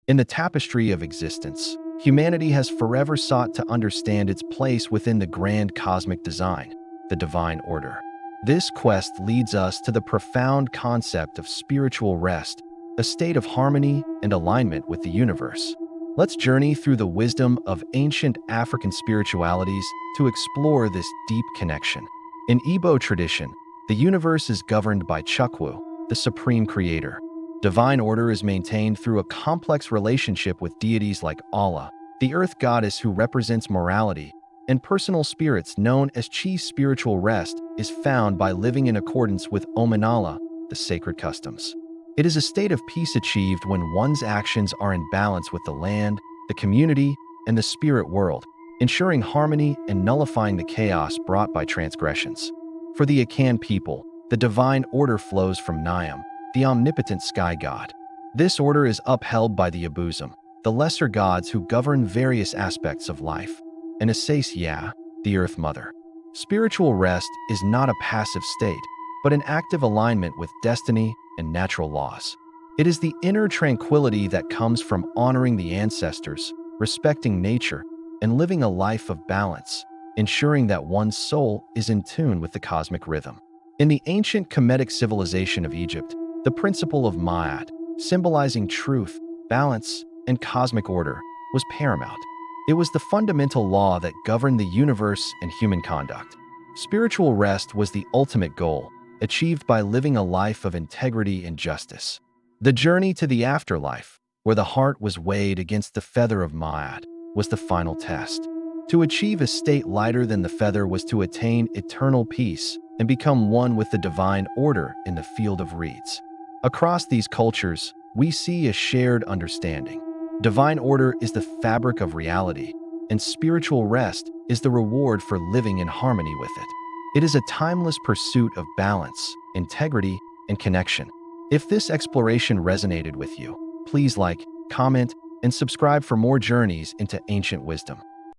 In the tapestry of existence, humanity has forever sought to understand its place within the grand cosmic design, the divine order. This quest leads us to the profound concept of spiritual rest, a state of harmony and alignment with the universe. Let's journey through the wisdom of ancient African spiritualities to explore this deep connection. In Igbo tradition, the universe is governed by Chukwu, the supreme creator. Divine order is maintained through a complex relationship with deities like Allah, the earth goddess who represents morality, and personal spirits known as Chi's. Spiritual rest is found by living in accordance with Omenala, the sacred customs. It is a state of peace achieved when one's actions are in balance with the land, the community, and the spirit world, ensuring harmony and nullifying the chaos brought by transgressions. For the Akan people, the divine order flows from Nyam, the omnipotent sky god. This order is upheld by the Abuzum, the lesser gods who govern various aspects of life, and Asasya, the earth mother. Spiritual rest is not a passive state, but an active alignment with destiny and natural laws. It is the inner tranquility that comes from honoring the ancestors, respecting nature, and living a life of balance, ensuring that one's soul is in tune with the cosmic rhythm. In the ancient Kemetic civilization of Egypt, the principle of Ma'at, symbolizing truth, balance, and cosmic order, was paramount. It was the fundamental law that governed the universe and human conduct. Spiritual rest was the ultimate goal, achieved by living a life of integrity and justice. The journey to the afterlife, where the heart was weighed against the feather of Ma'at, was the final test. To achieve a state lighter than the feather was to attain eternal peace and become one with the divine order in the field of reeds. Across these cultures, we see a shared understanding. Divine order is the fabric of reality, and spiritual rest is the reward for living in harmony with it. It is a timeless pursuit of balance, integrity, and connection. If this exploration resonated with you, please like, comment, and subscribe for more journeys into ancient wisdom.